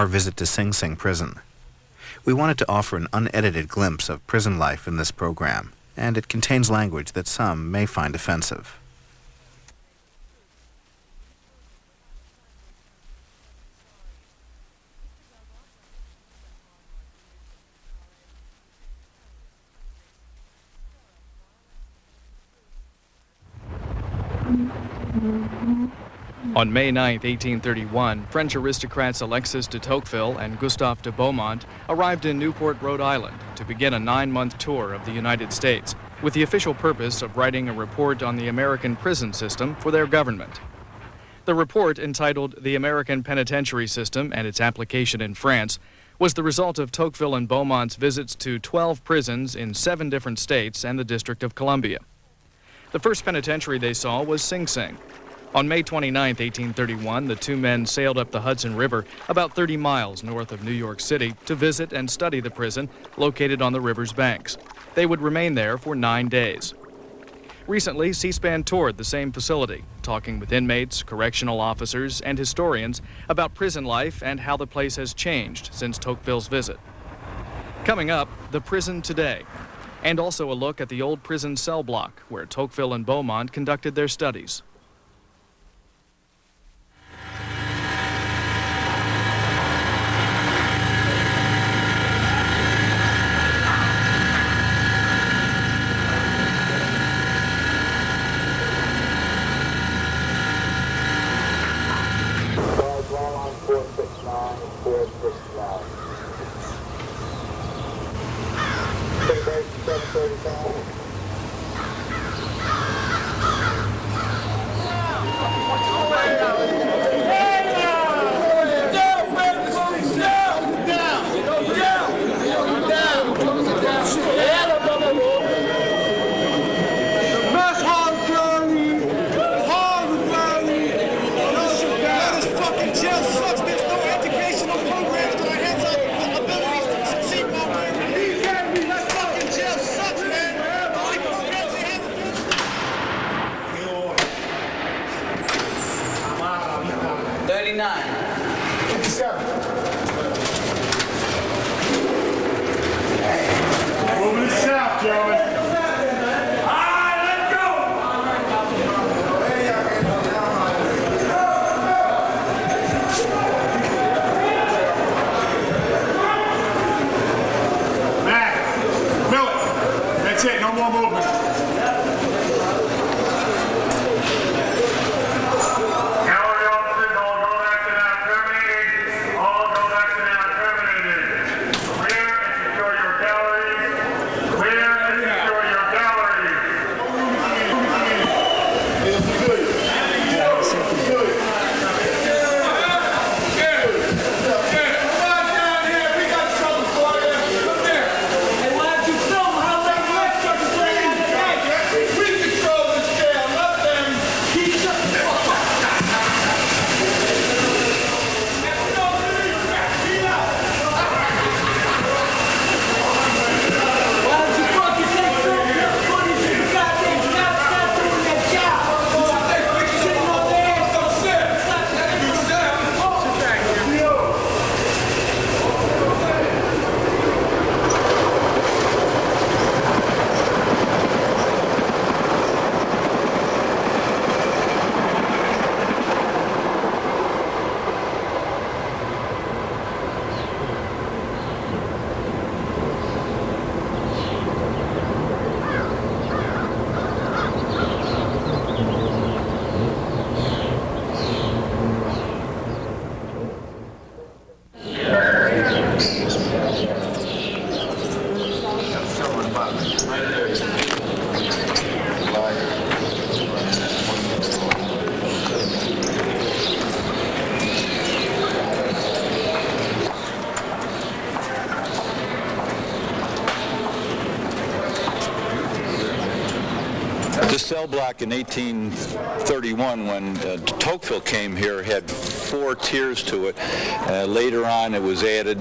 our visit to Sing Sing Prison. We wanted to offer an unedited glimpse of prison life in this program, and it contains language that some may find offensive. On May 9, 1831, French aristocrats Alexis de Tocqueville and Gustave de Beaumont arrived in Newport, Rhode Island to begin a 9-month tour of the United States with the official purpose of writing a report on the American prison system for their government. The report, entitled The American Penitentiary System and Its Application in France, was the result of Tocqueville and Beaumont's visits to 12 prisons in 7 different states and the District of Columbia. The first penitentiary they saw was Sing Sing. On May 29, 1831, the two men sailed up the Hudson River about 30 miles north of New York City to visit and study the prison located on the river's banks. They would remain there for 9 days. Recently, C-SPAN toured the same facility, talking with inmates, correctional officers, and historians about prison life and how the place has changed since Tocqueville's visit. Coming up, the prison today, and also a look at the old prison cell block where Tocqueville and Beaumont conducted their studies. This cell block in 1831, when Tocqueville came here, had 4 tiers to it. Later on, it was added.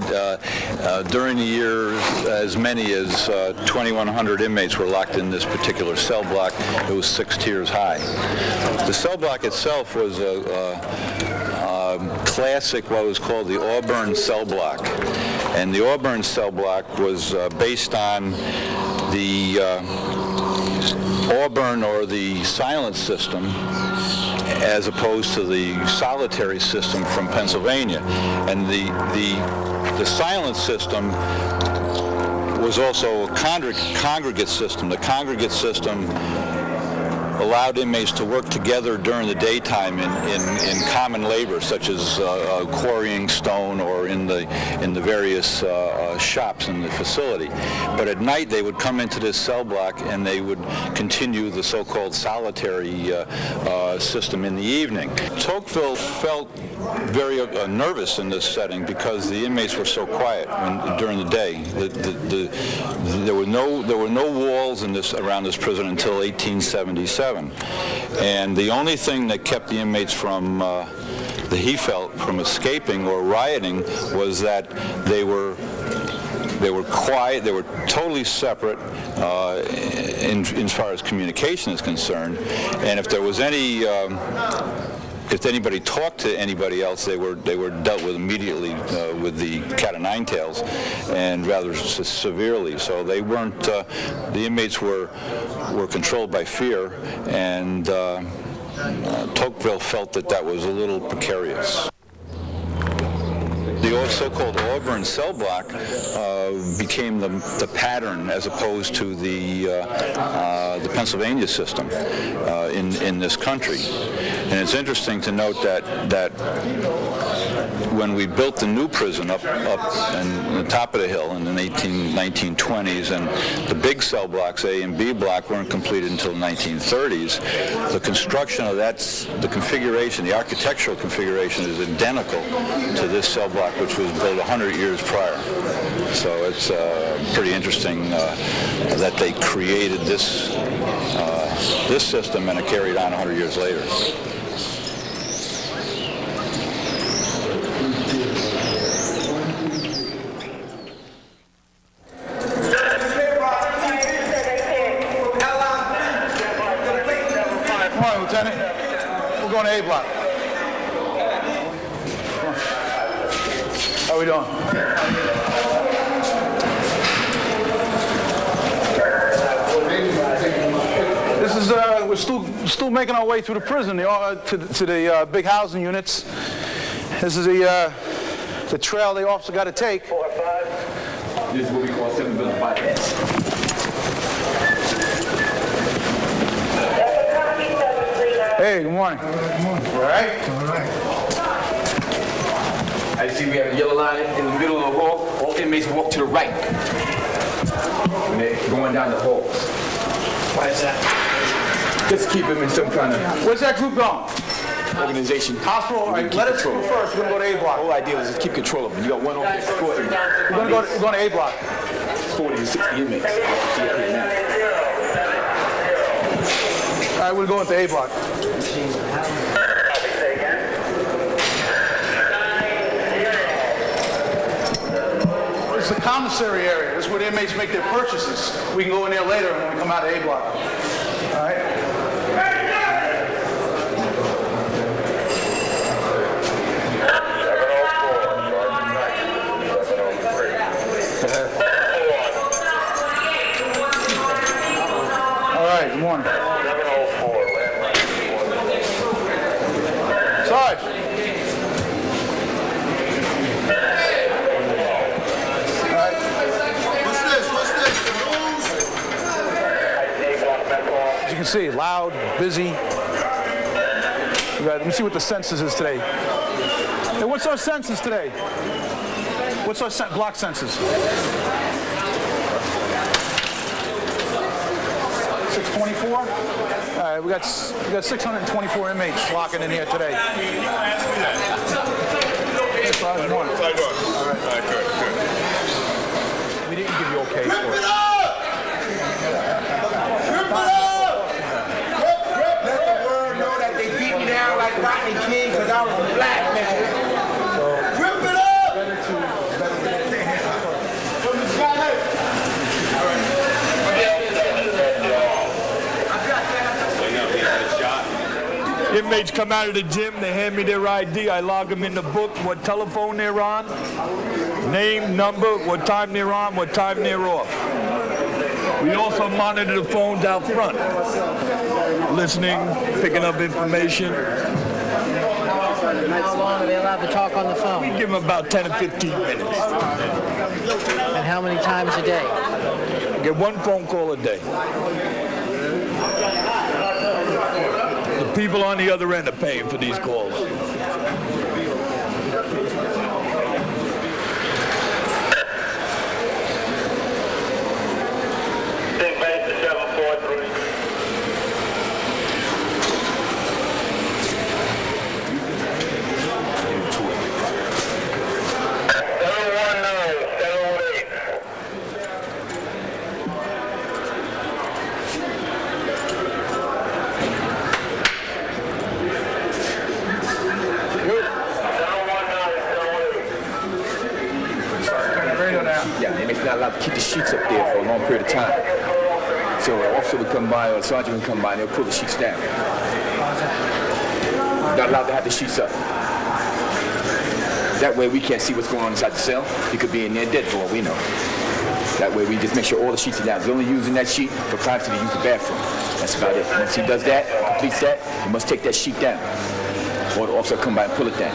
During the year, as many as 2,100 inmates were locked in this particular cell block. It was 6 tiers high. The cell block itself was classic, what was called the Auburn cell block. And the Auburn cell block was based on the Auburn, or the silent system, as opposed to the solitary system from Pennsylvania. And the silent system was also a congregate system. The congregate system allowed inmates to work together during the daytime in common labor, such as quarrying stone or in the various shops in the facility. But at night they would come into this cell block and they would continue the so-called solitary system in the evening. Tocqueville felt very nervous in this setting because the inmates were so quiet during the day. There were no walls around this prison until 1877, and the only thing that kept the inmates from that he felt from escaping or rioting was that they were quiet. They were totally separate as far as communication is concerned, and if there was any if anybody talked to anybody else, they were dealt with immediately with the cat o' nine tails, and rather severely. So they weren't. The inmates were controlled by fear, and Tocqueville felt that was a little precarious. The so-called Auburn cell block became the pattern as opposed to the Pennsylvania system in this country. And it's interesting to note that when we built the new prison up on the top of the hill in the 1920s, and the big cell blocks, A and B block, weren't completed until the 1930s, the construction of the configuration, the architectural configuration is identical to this cell block, which was built 100 years prior. So it's pretty interesting that they created this system and it carried on 100 years later. Come on, Lieutenant. We're going to A block. How we doing? This is we're still making our way through the prison to the big housing units. This is the trail the officer got to take. This is what we call 7 building bypass. Hey, good morning. Good morning. All right? All right. As you see, we have a yellow line in the middle of the hall. All inmates walk to the right when they're going down the hall. Why is that? Just keep them in some kind of Where's that group going? organization. Hospital? All right, let us go first. We're going to go to A The block. whole idea is to keep control of them. You got one officer escorting We're going to A block. 40 to 60 inmates. You see it here now. All right, we're going to A block. It's the commissary area. This is where the inmates make their purchases. We can go in there later when we come out of A block. All right? All right, good morning. Sarge. As you can see, loud, busy. Let me see what the census is today. Hey, what's our census today? What's our block census? 624? All right, we got 624 inmates locking in here today. Yes, good morning. How you doing? All right, good. We didn't give you okay for it. Let the world know that they beat me down like Rodney King because I was a black man. Rip it up! inmates come out of the gym, they hand me their ID, I log them in the book, what telephone they're on, name, number, what time they're on, what time they're off. We also monitor the phones out front, listening, picking up information. How long are they allowed to talk on the phone? We give them about 10 to 15 minutes. And how many times a day? Get one phone call a day. The people on the other end are paying for these calls. Take back to 743. Yeah, and they're not allowed to keep the sheets up there for a long period of time. So an officer would come by or a sergeant would come by and they'll pull the sheets down. They're not allowed to have the sheets up. That way we can't see what's going on inside the cell. He could be in there dead for all we know. That way we just make sure all the sheets are down. He's only using that sheet for privacy to use the bathroom. That's about it. Once he does that, completes that, he must take that sheet down. Or the officer will come by and pull it down.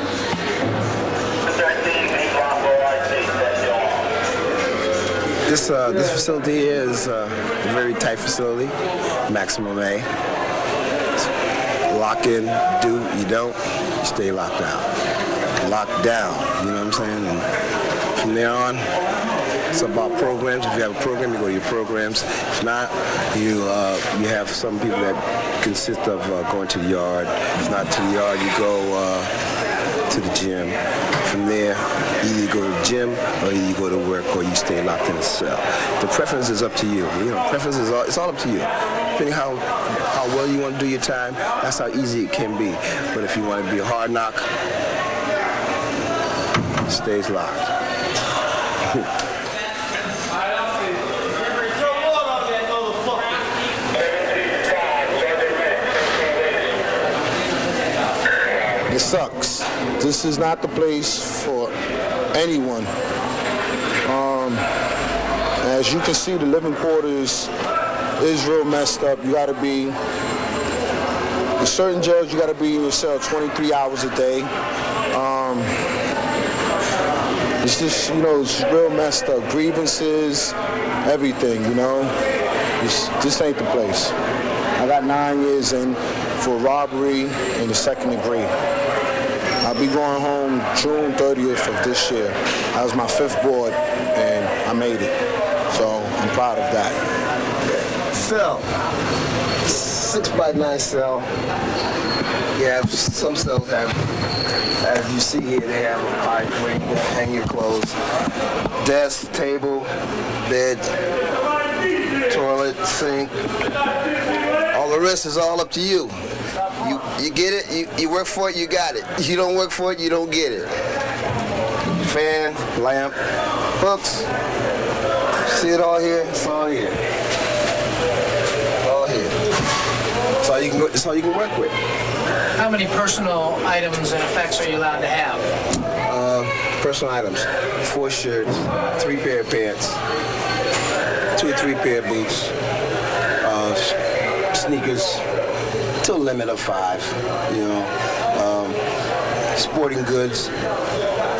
This facility here is a very tight facility, maximum A. Lock in, do, you don't, you stay locked out. Locked down, you know what I'm saying? And from there on, it's about programs. If you have a program, you go to your programs. If not, you have some people that consist of going to the yard. If not to the yard, you go to the gym. From there, either you go to the gym or either you go to work or you stay locked in a cell. The preference is up to you. You know, preference is it's all up to you. Depending how well you want to do your time, that's how easy it can be. But if you want to be a hard knock, it stays locked. It sucks. This is not the place for anyone. As you can see, the living quarters is real messed up. You gotta be, in certain jails, you gotta be in your cell 23 hours a day. It's just, you know, it's real messed up. Grievances, everything, you know. This ain't the place. I got 9 years in for robbery in the 2nd degree. I'll be going home June 30th of this year. That was my 5th board, and I made it. So I'm proud of that. Cell, 6x9 cell. Yeah, some cells have, as you see here, they have a pipe where you can hang your clothes. Desk, table, bed, toilet, sink. All the rest is all up to you. You get it, you work for it, you got it. You don't work for it, you don't get it. Fan, lamp, books. See it all here? It's all here. All here. It's all you can work with. How many personal items and effects are you allowed to have? Personal items, 4 shirts, 3 pair of pants, 2 or 3 pair of boots, sneakers, to a limit of 5, you know, sporting goods,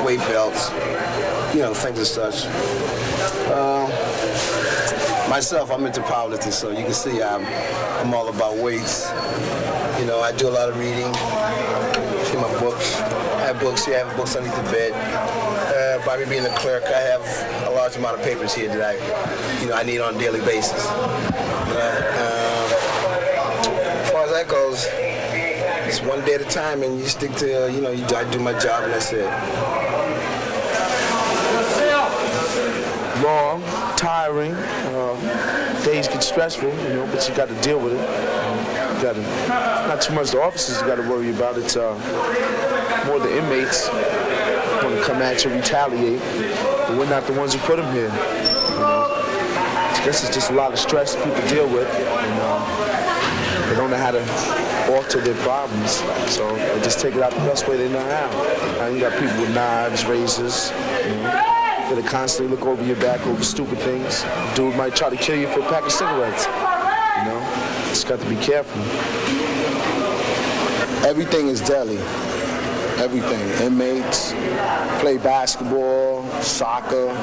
weight belts, you know, things as such. Myself, I'm into powerlifting, so you can see I'm all about weights. You know, I do a lot of reading. See my books. I have books here. I have books underneath the bed. By me being a clerk, I have a large amount of papers here that I need on a daily basis. As far as that goes, it's one day at a time, and you stick to, I do my job, and that's it. Long, tiring, days get stressful, but you got to deal with it. You got to, not too much the officers you got to worry about. It's more the inmates want to come at you, retaliate, but we're not the ones who put them here. I guess it's just a lot of stress people deal with. they don't know how to alter their problems, so they just take it out the best way they know how. Now you got people with knives, razors, that'll constantly look over your back over stupid things. Dude might try to kill you for a pack of cigarettes. Just got to be careful. Everything is deadly. Everything. Inmates play basketball, soccer,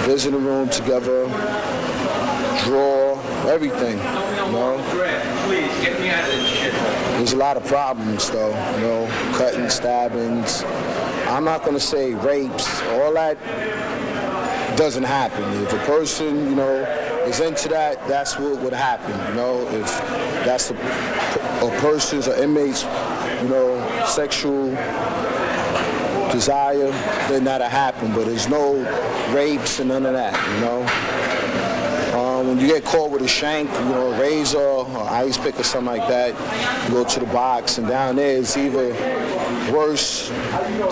visiting room together, draw, everything. Please, get me out of this shit. There's a lot of problems, though. Cutting, stabbings. I'm not going to say rapes. All that doesn't happen. If a person, is into that, that's what would happen. If that's a person's or inmate's, sexual desire, then that'll happen. But there's no rapes and none of that. When you get caught with a shank, a razor or ice pick or something like that, you go to the box, and down there it's even worse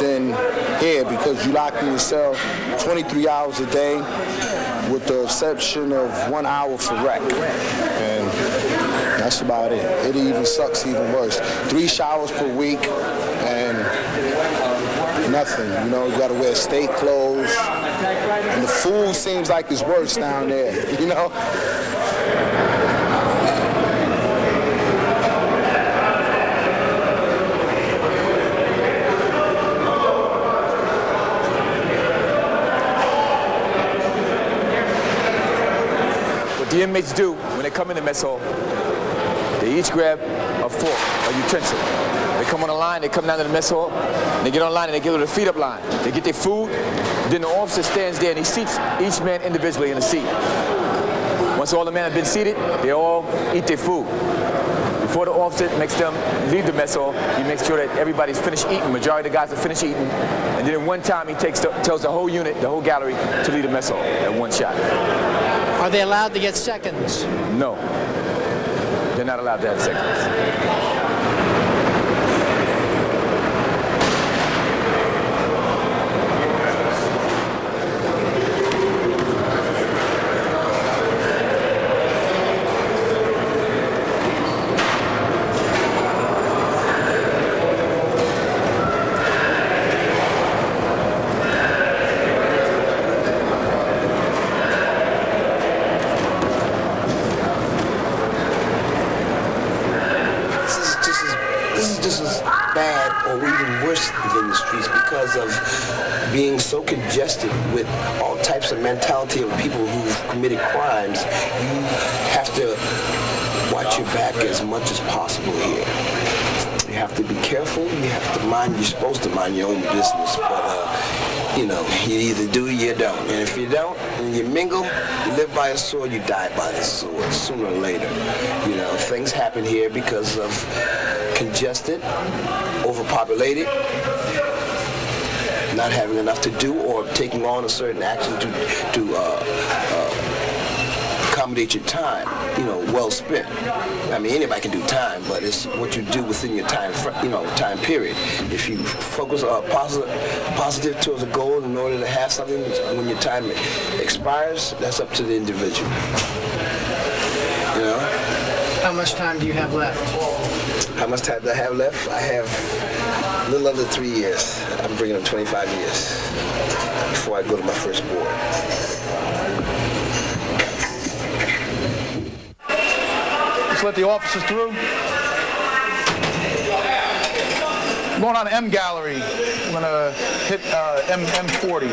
than here because you lock in your cell 23 hours a day with the exception of 1 hour for rec. And that's about it. It even sucks even worse. 3 showers per week and nothing. You gotta wear state clothes. And the food seems like it's worse down there, What the inmates do when they come in the mess hall, they each grab a fork, a utensil. They come on a line, they come down to the mess hall, and they get on a line and they get to the feed-up line. They get their food, then the officer stands there and he seats each man individually in a seat. Once all the men have been seated, they all eat their food. Before the officer makes them leave the mess hall, he makes sure that everybody's finished eating. Majority of the guys are finished eating. And then in one time, he tells the whole unit, the whole gallery, to leave the mess hall at one shot. Are they allowed to get seconds? No. They're not allowed to have seconds. Because of being so congested with all types of mentality of people who've committed crimes, you have to watch your back as much as possible here. You have to be careful. You have to mind. You're supposed to mind your own business, but you either do or you don't. And if you don't, and you mingle, you live by a sword, you die by the sword sooner or later. Things happen here because of congested, overpopulated, not having enough to do or taking on a certain action to accommodate your time, well spent. I mean, anybody can do time, but it's what you do within your time, time period. If you focus positive towards a goal in order to have something when your time expires, that's up to the individual. How much time do you have left? How much time do I have left? I have a little under 3 years. I'm bringing up 25 years before I go to my first board. Let's let the officers through. Going on M gallery. I'm gonna hit M40.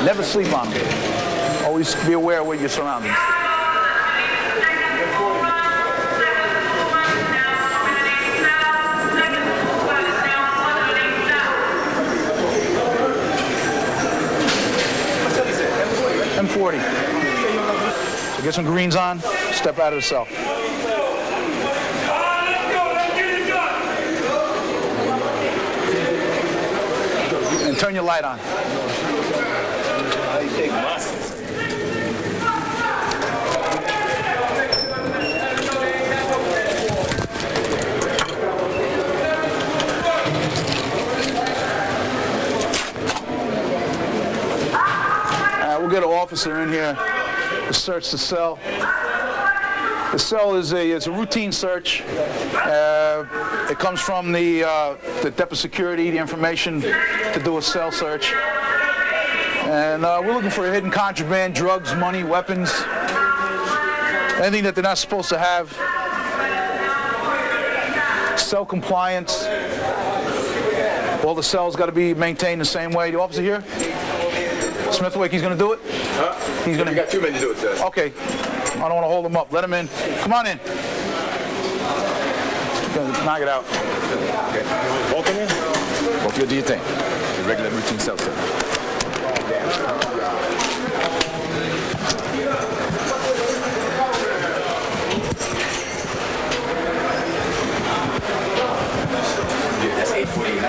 Never sleep on them. Always be aware of what your surroundings. M40. So get some greens on, step out of the cell. And turn your light on. Big muscle. We'll get an officer in here to search the cell. The cell is a routine search. It comes from the depot security, the information to do a cell search. And we're looking for hidden contraband, drugs, money, weapons, anything that they're not supposed to have. Cell compliance. All the cells got to be maintained the same way. The officer here? Smithwick, he's going to do it? He's going to. You got 2 men to do it, sir. Okay. I don't want to hold him up. Let him in. Come on in. Knock it out. Okay. Both of you? Both of you do your thing. The regular routine cell set. Yeah, that's 8:40.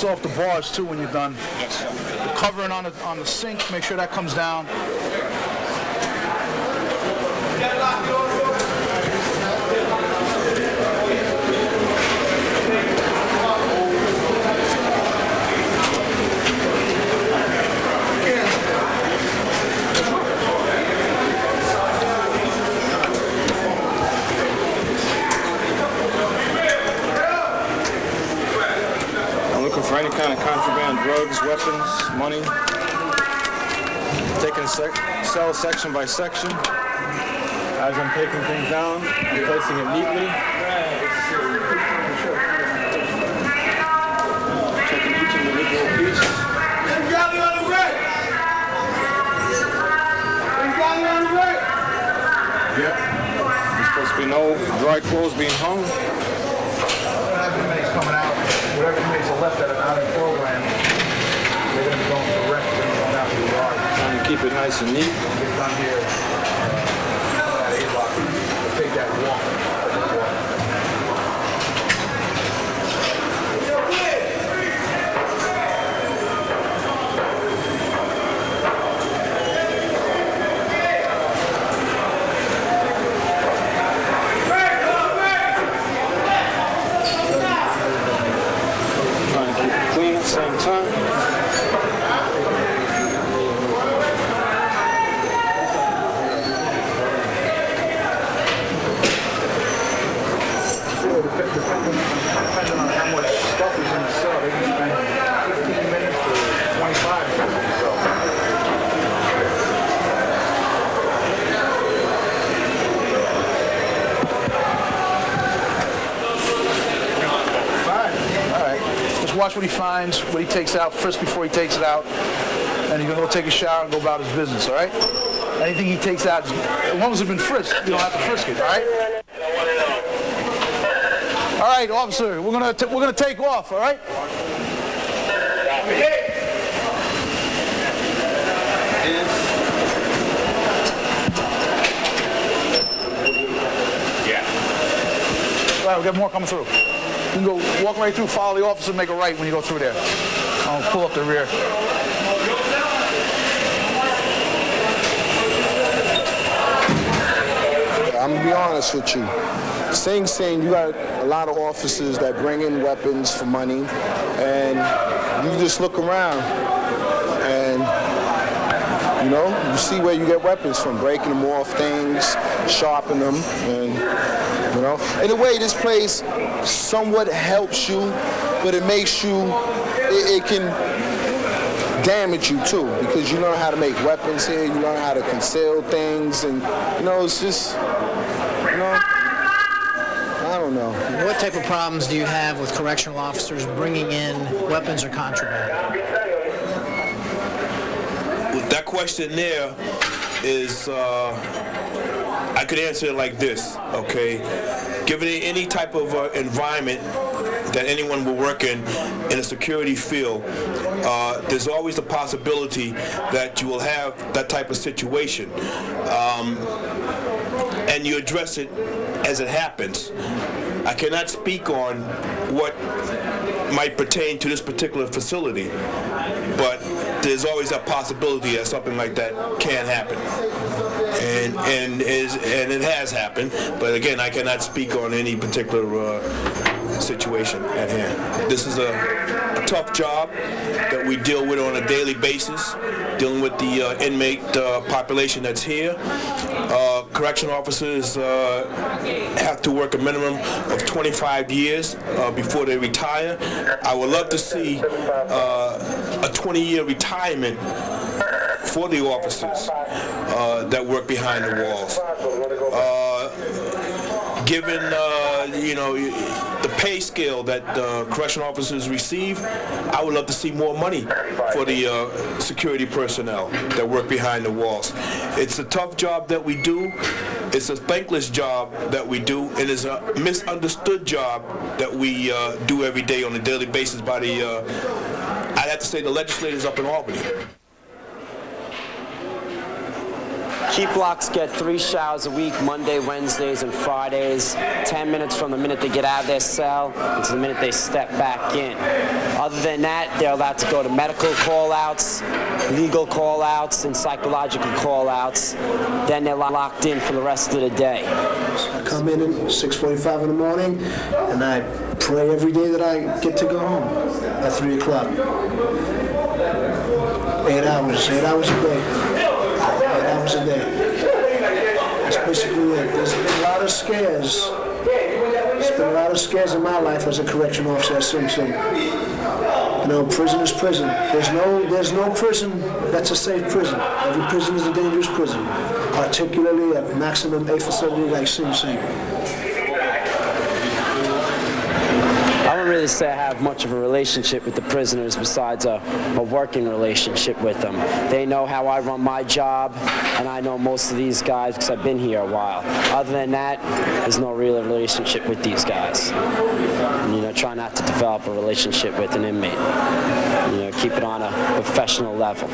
Off the bars too when you're done. The covering on the sink, make sure that comes down. For any kind of contraband, drugs, weapons, money. Taking cell section by section. As I'm taking things down, I'm placing it neatly. Checking each individual piece. Yep. There's supposed to be no dry clothes being hung. Coming out, whatever inmates are left that are not in program, they're going to be going to the rest, they're going out to the yard. Trying to keep it nice and neat. Get done here at 8 o'clock. We'll take that walk. Same time. Depending on how much stuff is in the cell, they can spend 15 minutes to 25 minutes in the cell. Watch what he finds, what he takes out, frisk before he takes it out, and he's gonna go take a shower and go about his business, all right? Anything he takes out, as long as it's been frisked, you don't have to frisk it, all right? All right, officer, we're gonna take off, all right? Yeah. All right, we got more coming through. You can go walk right through, follow the officer, make a right when you go through there. I'll pull up the rear. I'm gonna be honest with you. Sing Sing, you got a lot of officers that bring in weapons for money, and you just look around, and you know, you see where you get weapons from, breaking them off things, sharpen them, and You know, in a way, this place somewhat helps you, but it makes you, it can damage you too, because you learn how to make weapons here, you learn how to conceal things, and you know, it's just, you know, I don't know. What type of problems do you have with correctional officers bringing in weapons or contraband? That question there is, I could answer it like this, okay? Given any type of environment that anyone will work in a security field, there's always the possibility that you will have that type of situation. And you address it as it happens. I cannot speak on what might pertain to this particular facility, but there's always a possibility that something like that can happen. And it has happened, but again, I cannot speak on any particular situation at hand. This is a tough job that we deal with on a daily basis, dealing with the inmate population that's here. Correctional officers have to work a minimum of 25 years before they retire. I would love to see a 20-year retirement for the officers that work behind the walls. Given you know, the pay scale that correctional officers receive, I would love to see more money for the security personnel that work behind the walls. It's a tough job that we do. It's a thankless job that we do. It is a misunderstood job that we do every day on a daily basis by the, I'd have to say, the legislators up in Albany. Keep blocks get 3 showers a week, Monday, Wednesdays, and Fridays, 10 minutes from the minute they get out of their cell until the minute they step back in. Other than that, they're allowed to go to medical call-outs, legal call-outs, and psychological call-outs. Then they're locked in for the rest of the day. I come in at 6:45 in the morning, and I pray every day that I get to go home at 3 o'clock. 8 hours a day. 8 hours a day. That's basically it. There's been a lot of scares. There's been a lot of scares in my life as a correctional officer at Sing Sing. You know, prison is prison. There's no prison that's a safe prison. Every prison is a dangerous prison, particularly a maximum A facility like Sing Sing. I don't really say I have much of a relationship with the prisoners besides a working relationship with them. They know how I run my job, and I know most of these guys because I've been here a while. Other than that, there's no real relationship with these guys. And, you know, try not to develop a relationship with an inmate. You know, keep it on a professional level.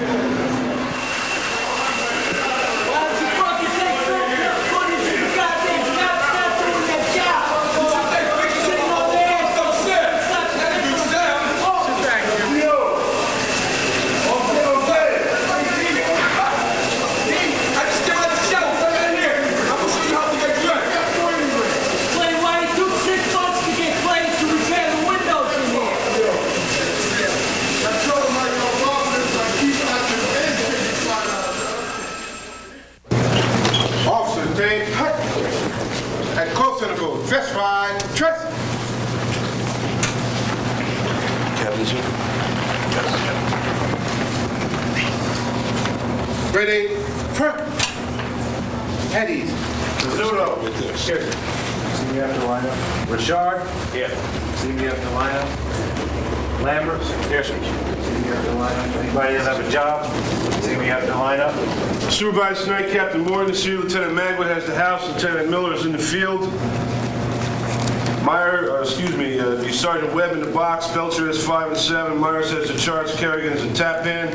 Ready, front. Eddie's. Zudo. Here. See me after lineup. Richard. Here. See me after lineup. Lambert. Here. See me after lineup. Anybody that has a job? See me after lineup. Supervisor tonight, Captain Moore in the street. Lieutenant Magwood has the house. Lieutenant Miller is in the field. Sergeant Webb in the box. Belcher has 5 and 7. Myers has the charts. Kerrigan has a tap in.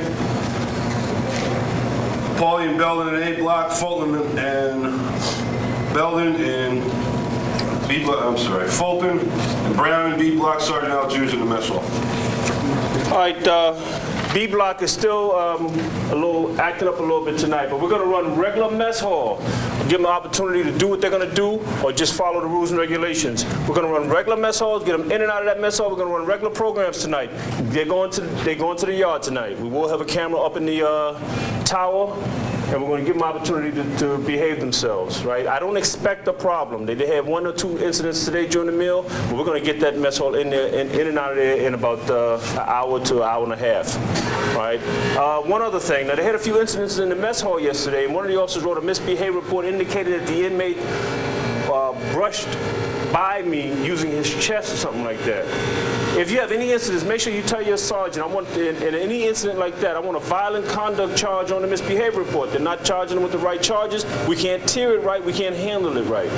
Paulie and Belden in A block. Fulton and Belden in B block. Fulton and Brown in B block. Sergeant Algiers in the mess hall. All right, B block is still acting up a little bit tonight, but we're going to run regular mess hall. Give them the opportunity to do what they're going to do, or just follow the rules and regulations. We're going to run regular mess halls, get them in and out of that mess hall. We're going to run regular programs tonight. They're going to the yard tonight. We will have a camera up in the tower, and we're going to give them opportunity to behave themselves, right? I don't expect a problem. They had 1 or 2 incidents today during the meal, but we're going to get that mess hall in there, in and out of there in about an hour to an hour and a half, right? One other thing, now they had a few incidents in the mess hall yesterday, and one of the officers wrote a misbehavior report indicated that the inmate brushed by me using his chest or something like that. If you have any incidents, make sure you tell your sergeant. I want, in any incident like that, I want a violent conduct charge on the misbehavior report. They're not charging them with the right charges. We can't tier it right. We can't handle it right.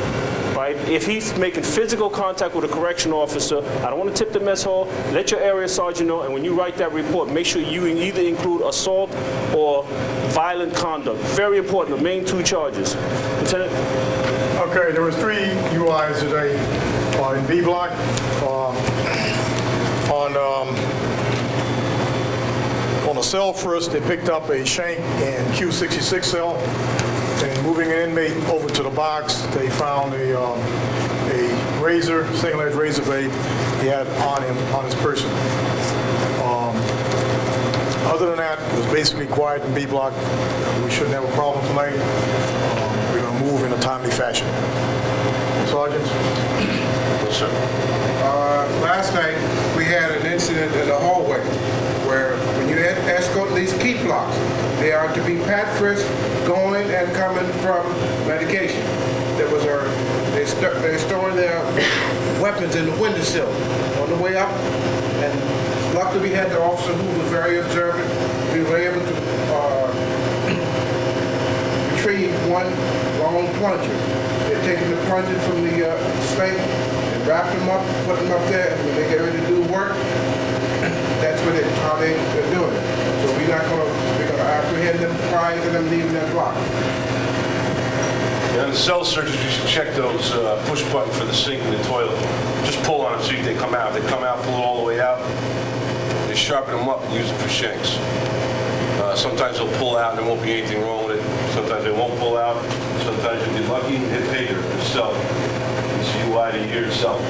Right? If he's making physical contact with a correctional officer, I don't want to tip the mess hall. Let your area sergeant know, and when you write that report, make sure you either include assault or violent conduct. Very important, the main 2 charges. Lieutenant? Okay, there was 3 UIs today in B block. On the cell first, they picked up a shank in Q66 cell, and moving an inmate over to the box, they found a razor, single-edged razor blade he had on him, on his person. Other than that, it was basically quiet in B block. We shouldn't have a problem tonight. We're going to move in a timely fashion. Sergeants? Yes, sir. Last night, we had an incident in the hallway where when you escort these key blocks, they are to be pat frisked going and coming from medication. They're storing their weapons in the windowsill on the way up, and luckily we had the officer who was very observant. We were able to retrieve 1 long plunger. They're taking the plunger from the snake and wrap them up, put them up there, and when they get ready to do work, that's how they're doing it. So we're going to apprehend them prior to them leaving that block. And the cell searches, you should check those push button for the sink and the toilet. Just pull on them, see if they come out. If they come out, pull it all the way out. They sharpen them up and use them for shanks. Sometimes they'll pull out and there won't be anything wrong with it. Sometimes they won't pull out. Sometimes you'll be lucky and hit pay dirt itself. It's UI to year itself.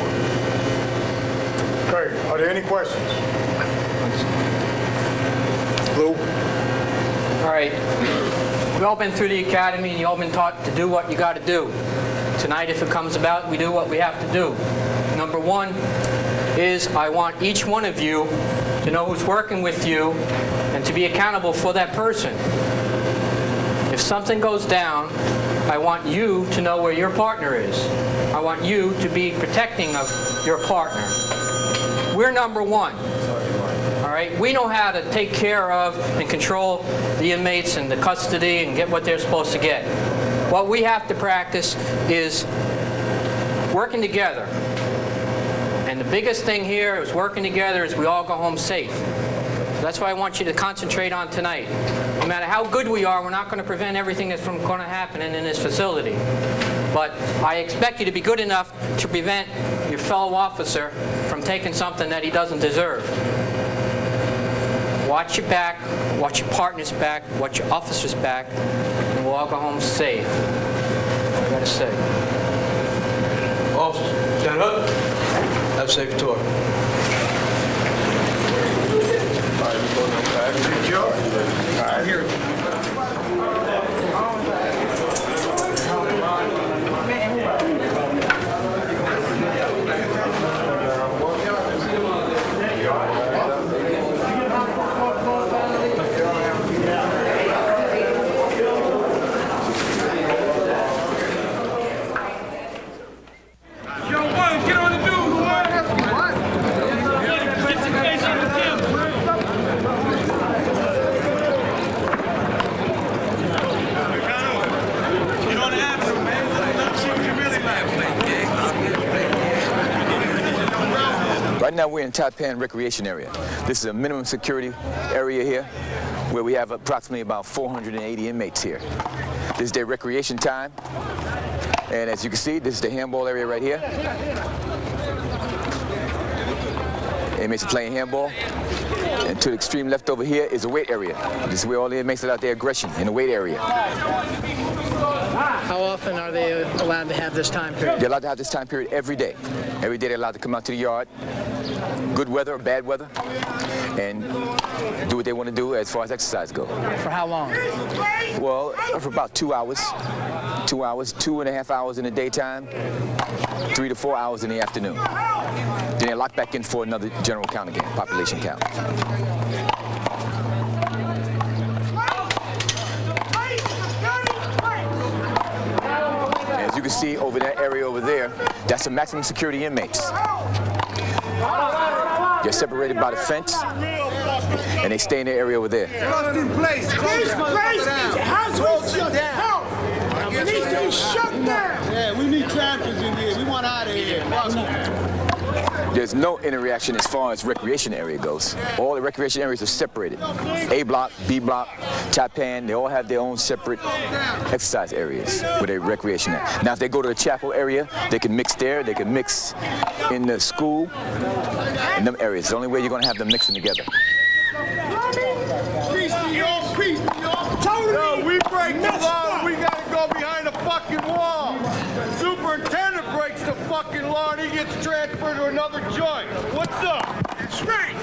Okay, are there any questions? Lou? All right. We've all been through the academy and you've all been taught to do what you got to do. Tonight, if it comes about, we do what we have to do. Number 1 is I want each one of you to know who's working with you and to be accountable for that person. If something goes down, I want you to know where your partner is. I want you to be protecting of your partner. We're number 1. All right? We know how to take care of and control the inmates and the custody and get what they're supposed to get. What we have to practice is working together. And the biggest thing here is working together is we all go home safe. That's what I want you to concentrate on tonight. No matter how good we are, we're not going to prevent everything that's going to happen in this facility. But I expect you to be good enough to prevent your fellow officer from taking something that he doesn't deserve. Watch your back, watch your partner's back, watch your officer's back, and we'll all go home safe. That's what I gotta say. Officers, stand up. Have a safe tour. Right now we're in Taipan Recreation Area. This is a minimum security area here where we have approximately about 480 inmates here. This is their recreation time. And as you can see, this is the handball area right here. Inmates are playing handball. And to the extreme left over here is a weight area. This is where all the inmates let out their aggression, in the weight area. How often are they allowed to have this time period? They're allowed to have this time period every day. Every day they're allowed to come out to the yard, good weather or bad weather, and do what they want to do as far as exercise goes. For how long? Well, for about 2 hours. 2 hours, 2.5 hours in the daytime, 3 to 4 hours in the afternoon. Then they're locked back in for another general count again, population count. As you can see over that area over there, that's the maximum security inmates. They're separated by the fence, and they stay in the area over there. It needs to be shut down. Yeah, we need trappers in here. We want out of here. There's no interaction as far as recreation area goes. All the recreation areas are separated. A block, B block, Taipan, they all have their own separate exercise areas where they recreation at. Now if they go to the chapel area, they can mix there, they can mix in the school, in them areas. It's the only way you're gonna have them mixing together. Peace to y'all, peace to y'all. Yo, we break the law, we gotta go behind the fucking wall. Superintendent breaks the fucking law and he gets transferred to another joint. What's up? Straight.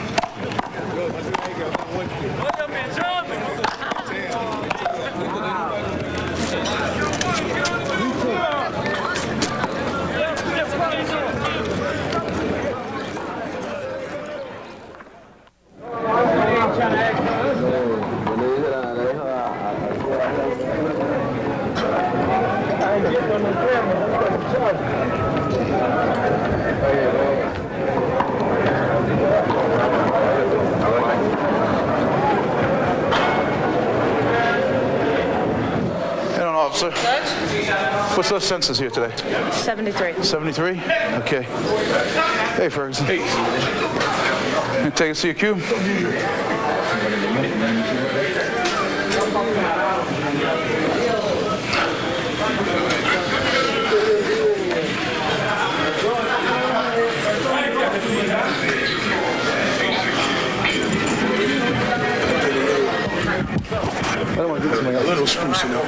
Officer, what's the census here today? 73. 73? Okay. Hey, Ferguson. Hey. You take a CQ? I don't want to do something a little spruce, you know.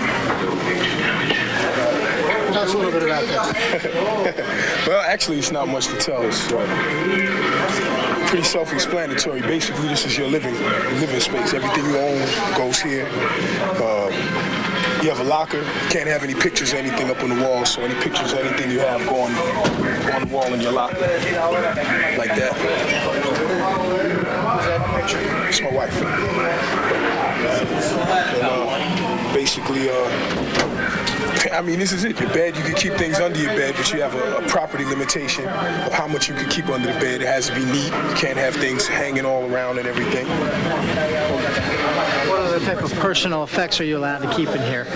Tell us a little bit about this. Well, actually, it's not much to tell. It's pretty self-explanatory. Basically, this is your living space. Everything you own goes here. You have a locker. You can't have any pictures or anything up on the wall, so any pictures or anything you have go on the wall in your locker. Like that. Who's that picture? It's my wife. And, basically, I mean, this is it. Your bed, you can keep things under your bed, but you have a property limitation of how much you can keep under the bed. It has to be neat. You can't have things hanging all around and everything. What other type of personal effects are you allowed to keep in here?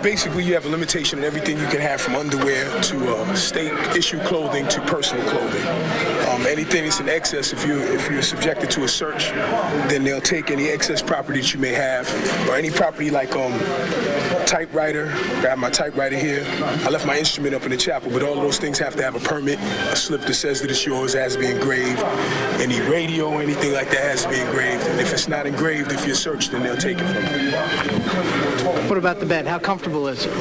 Basically, you have a limitation on everything you can have, from underwear to state-issue clothing to personal clothing. Anything that's in excess, if you're subjected to a search, then they'll take any excess property that you may have, or any property like typewriter. Grab my typewriter here. I left my instrument up in the chapel, but all of those things have to have a permit, a slip that says that it's yours, has to be engraved. Any radio or anything like that has to be engraved, and if it's not engraved, if you're searched, then they'll take it from you. What about the bed? How comfortable is it?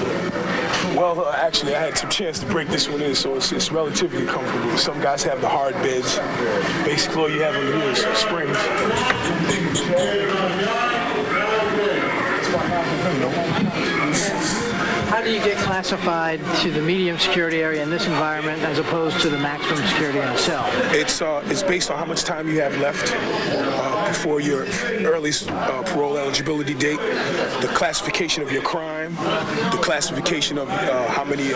Well, actually, I had some chance to break this one in, so it's relatively comfortable. Some guys have the hard beds. Basically, all you have under here is springs. How do you get classified to the medium security area in this environment as opposed to the maximum security in a cell? It's based on how much time you have left before your earliest parole eligibility date, the classification of your crime, the classification of how many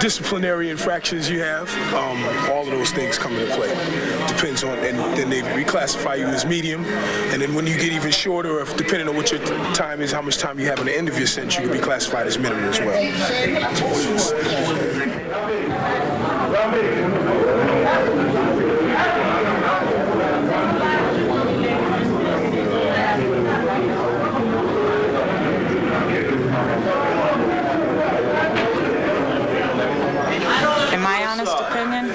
disciplinary infractions you have. All of those things come into play. Depends on, and then they reclassify you as medium, and then when you get even shorter, if depending on what your time is, how much time you have on the end of your sentence, you can be classified as minimum as well. In my honest opinion,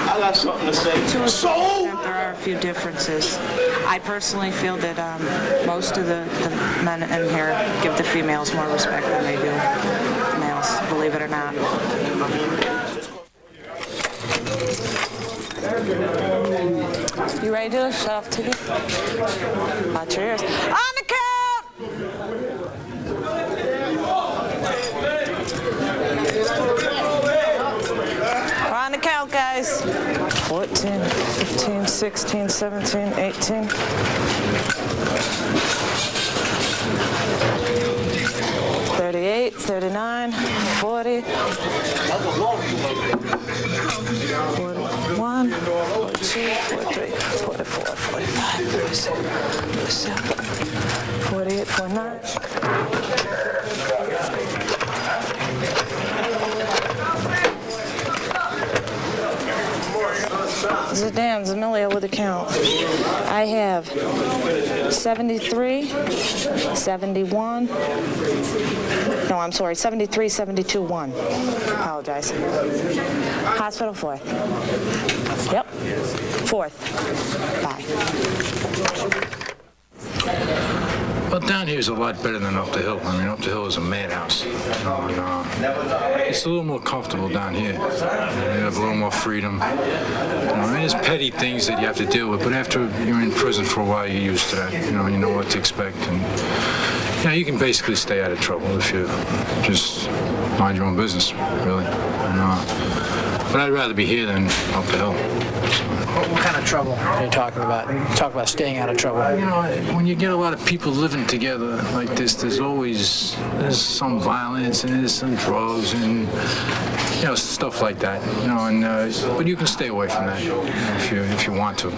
I got something to say. to a certain extent, there are a few differences. I I personally feel that most of the men in here give the females more respect than they do the males, believe it or not. You ready to do it? Shut off TV. Watch your ears. On the count! We're on the count, guys. 14, 15, 16, 17, 18. 38, 39, 40. 41, 42, 43, 44, 45, 46, 47, 48, 49. Zidane Zamilio with a count. I have 73, 71. No, I'm sorry, 73, 72, 1. Apologize. Hospital 4th. Yep. 4th. Bye. Well, down here is a lot better than up the hill. I mean, up the hill is a madhouse. You know, and, it's a little more comfortable down here. You have a little more freedom. You know, I mean, there's petty things that you have to deal with, but after you're in prison for a while, you're used to that. You know what to expect. And, you can basically stay out of trouble if you just mind your own business, really. And, but I'd rather be here than up the hill. What kind of trouble are you talking about? Talk about staying out of trouble. When you get a lot of people living together like this, there's some violence and there's some drugs and stuff like that. And but you can stay away from that if you want to.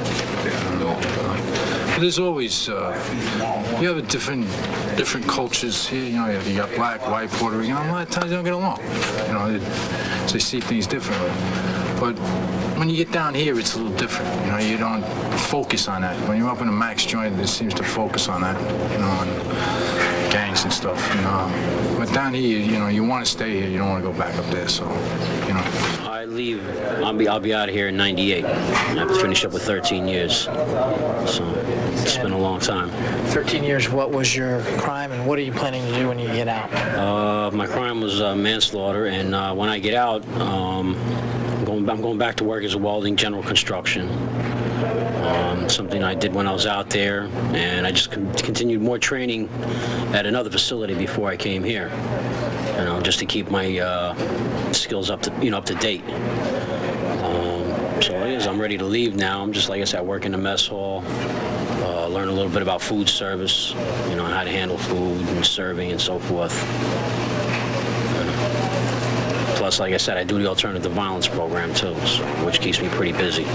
But there's always you have different cultures here. You have black, white, Puerto Rican. A lot of times they don't get along. They see things differently. But when you get down here, it's a little different. You don't focus on that. When you're up in a max joint, it seems to focus on that, on gangs and stuff. But down here, you want to stay here. You don't want to go back up there. So, I leave. I'll be out of here in '98. I've finished up with 13 years. So it's been a long time. 13 years. What was your crime, and what are you planning to do when you get out? My crime was manslaughter, and when I get out, I'm going back to work as a welding, general construction. Something I did when I was out there, and I just continued more training at another facility before I came here. Just to keep my skills up to date. So it is. I'm ready to leave now. I'm just, like I said, I work in the mess hall. Learn a little bit about food service. How to handle food and serving and so forth. Plus, like I said, I do the alternative violence program too, which keeps me pretty busy.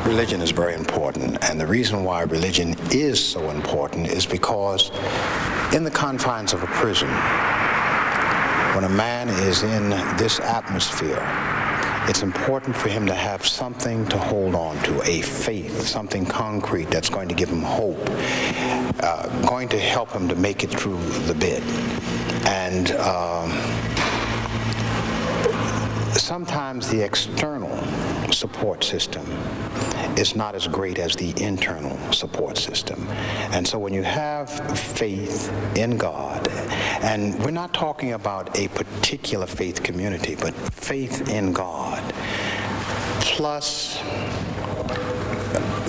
Religion is very important, and the reason why religion is so important is because in the confines of a prison, when a man is in this atmosphere, it's important for him to have something to hold on to, a faith, something concrete that's going to give him hope, going to help him to make it through the bit. And sometimes the external support system is not as great as the internal support system. And so when you have faith in God, and we're not talking about a particular faith community, but faith in God, plus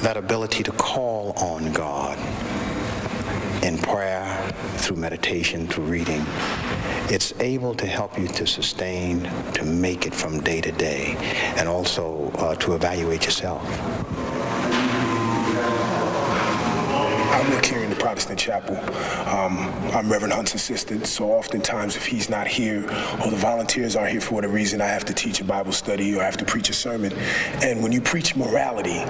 that ability to call on God in prayer, through meditation, through reading, it's able to help you to sustain, to make it from day to day, and also to evaluate yourself. I work here in the Protestant chapel. I'm Reverend Hunt's assistant, so oftentimes if he's not here or the volunteers aren't here for whatever reason, I have to teach a Bible study or I have to preach a sermon. And when you preach morality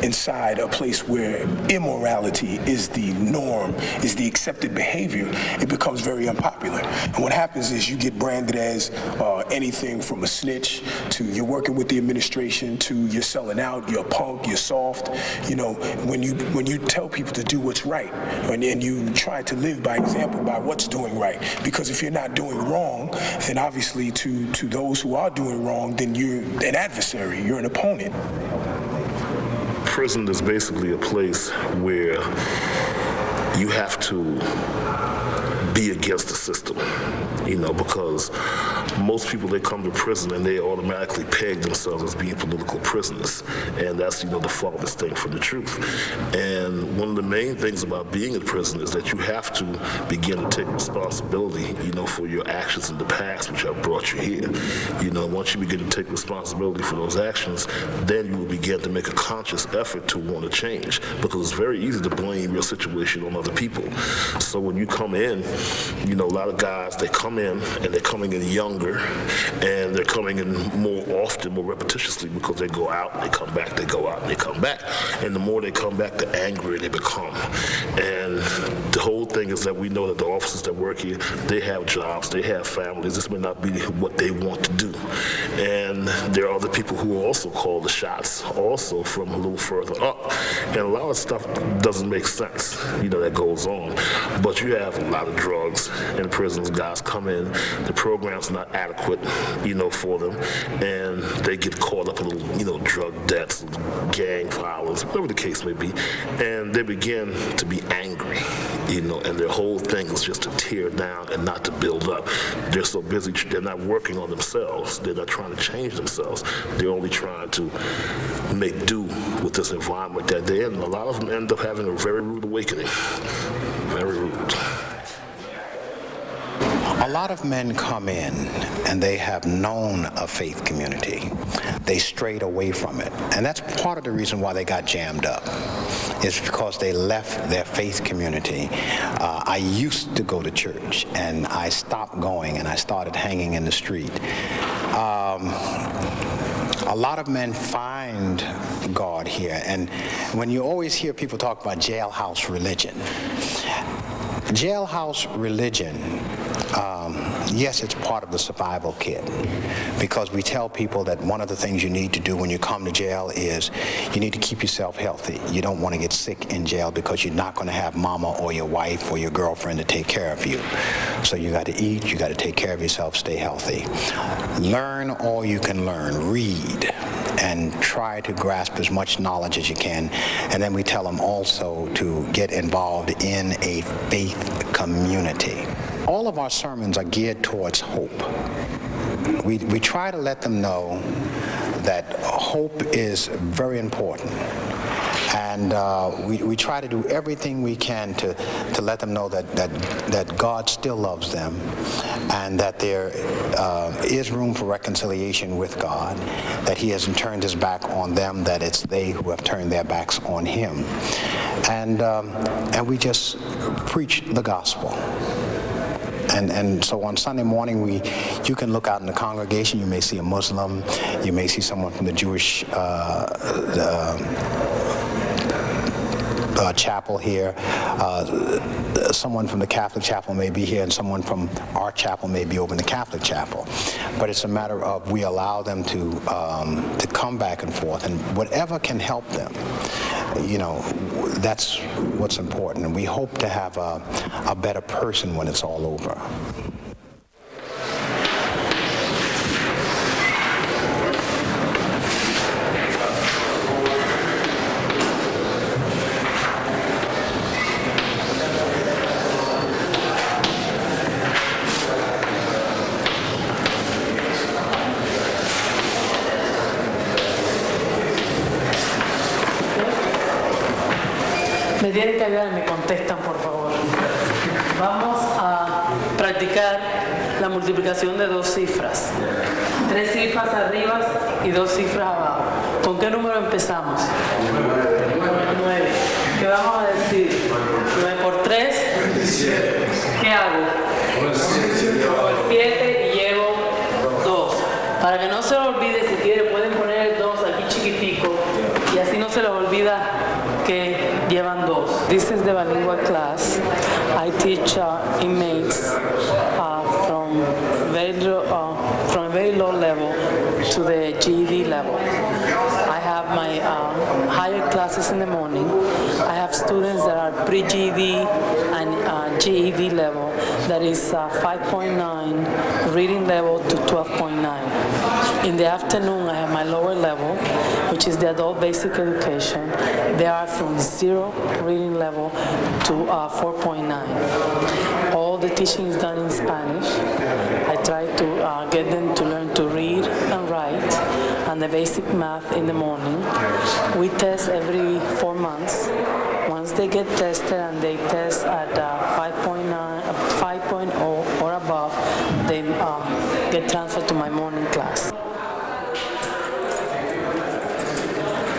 inside a place where immorality is the norm, is the accepted behavior, it becomes very unpopular. And what happens is you get branded as anything from a snitch to you're working with the administration to you're selling out, you're a punk, you're soft. You know, when you tell people to do what's right and you try to live by example by what's doing right, because if you're not doing wrong, then obviously to those who are doing wrong, then you're an adversary, you're an opponent. Prison is basically a place where you have to be against the system, you know, because most people, they come to prison and they automatically peg themselves as being political prisoners, and that's, you know, the farthest thing from the truth. And one of the main things about being in prison is that you have to begin to take responsibility, you know, for your actions in the past which have brought you here. You know, once you begin to take responsibility for those actions, then you will begin to make a conscious effort to want to change, because it's very easy to blame your situation on other people. So when you come in, you know, a lot of guys, they come in and they're coming in younger, and they're coming in more often, more repetitiously, because they go out and they come back, they go out and they come back. And the more they come back, the angrier they become. And the whole thing is that we know that the officers that work here, they have jobs, they have families. This may not be what they want to do. And there are other people who also call the shots, also from a little further up. And a lot of stuff doesn't make sense, you know, that goes on. But you have a lot of drugs in prisons. Guys come in, the program's not adequate, you know, for them, and they get caught up in little, you know, drug debts, gang violence, whatever the case may be, and they begin to be angry, you know, and their whole thing is just to tear down and not to build up. They're so busy, they're not working on themselves, they're not trying to change themselves, they're only trying to make do with this environment that they're in, and a lot of them end up having a very rude awakening, very rude. A lot of men come in and they have known a faith community. They strayed away from it. And that's part of the reason why they got jammed up. It's because they left their faith community. I used to go to church and I stopped going and I started hanging in the street. A lot of men find God here. And when you always hear people talk about jailhouse religion, jailhouse religion, yes, it's part of the survival kit, because we tell people that one of the things you need to do when you come to jail is you need to keep yourself healthy. You don't want to get sick in jail because you're not going to have mama or your wife or your girlfriend to take care of you. So you got to eat, you got to take care of yourself, stay healthy. Learn all you can learn, read, and try to grasp as much knowledge as you can. And then we tell them also to get involved in a faith community. All of our sermons are geared towards hope. We try to let them know that hope is very important. And we try to do everything we can to let them know that God still loves them, and that there is room for reconciliation with God, that he hasn't turned his back on them, that it's they who have turned their backs on him. And we just preach the gospel. And so on Sunday morning, you can look out in the congregation, you may see a Muslim, you may see someone from the Jewish chapel here, someone from the Catholic chapel may be here, and someone from our chapel may be over in the Catholic chapel. But it's a matter of we allow them to come back and forth, and whatever can help them, you know, that's what's important. And we hope to have a better person when it's all over. Me tienen que ayudar y me contestan, por favor. Vamos a practicar la multiplicación de dos cifras. 3 cifras arriba y 2 cifras abajo. ¿Con qué número empezamos? 9. ¿Qué vamos a decir? 9 por 3. 3, ¿qué hago? 7 y llevo 2. Para que no se lo olvide, si quiere pueden poner el 2 aquí chiquitico y así no se les olvida que llevan 2. This is the bilingual class. I teach inmates from a very low level to the GED level. I have my higher classes in the morning. I have students that are pre-GED and GED level, that is 5.9 reading level to 12.9. In the afternoon, I have my lower level, which is the adult basic education. They are from 0 reading level to 4.9. All the teaching is done in Spanish. I try to get them to learn to read and write and the basic math in the morning. We test every 4 months. Once they get tested and they test at 5.0 or above, they get transferred to my morning class.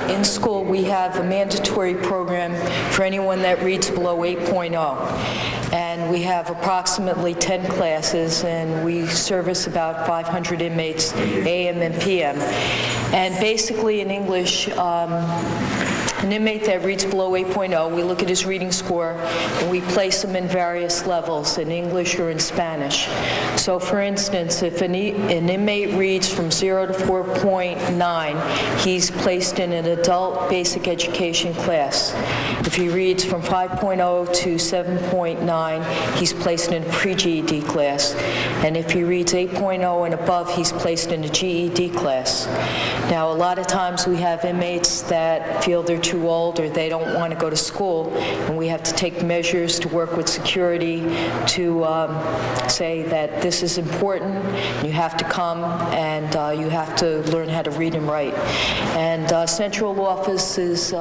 In school, we have a mandatory program for anyone that reads below 8.0. And we have approximately 10 classes, and we service about 500 inmates, AM and PM. And basically in English, an inmate that reads below 8.0, we look at his reading score, and we place him in various levels, in English or in Spanish. So for instance, if an inmate reads from 0 to 4.9, he's placed in an adult basic education class. If he reads from 5.0 to 7.9, he's placed in a pre-GED class. And if he reads 8.0 and above, he's placed in a GED class. Now, a lot of times we have inmates that feel they're too old or they don't want to go to school, and we have to take measures to work with security to say that this is important, you have to come, and you have to learn how to read and write. And Central Office's